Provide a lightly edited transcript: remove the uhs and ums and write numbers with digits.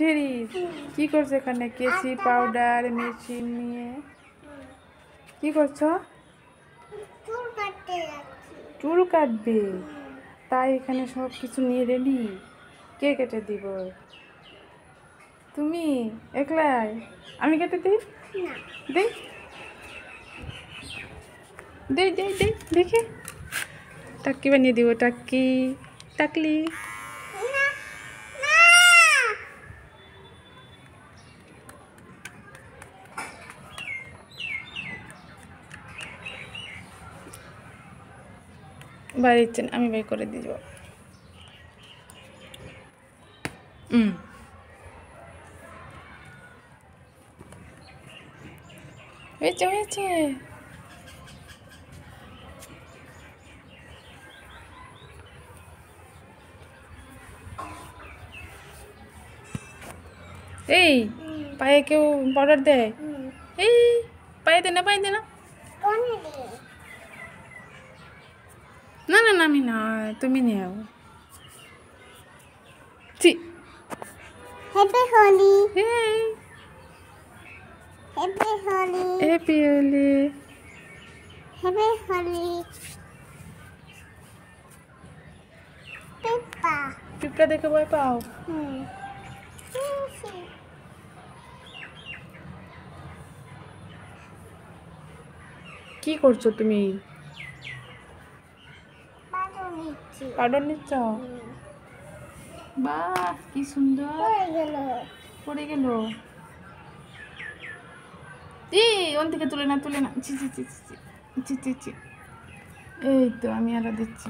Teres কি করছো এখানে? কেসি পাউডার মেশিন নিয়ে কি করছো? চুল কাটবে? তাই এখানে সব কিছু নিয়ে রেডি? কে কেটে দিব? তুমি একলাই? আমি কেটে দিই? দেই দেই দেই দেই দেখি টাক্কি বানিয়ে দিব। টাক্কি টাকলি বাড়ির আমি বাই করে দিব। হয়েছে হয়েছে। এই পায়ে কেউ পাউডার দেয়? এই পায়ে দে না, পায়ে দে না। না না না, আমি না, তুমি নেও। Happy Holi. Happy Holi. Happy Holi. Happy Holi. পিপা পিঁপড়া দেখে ভয় পাও? কি করছো তুমি? পাউডার নিচ্ছ? বাহ কি সুন্দর। পড়ে গেল। ওন থেকে তুলে না, তুলে না। ছি ছি ছি ছি ছি ছি ছি। এই তো আমি আরো দিচ্ছি।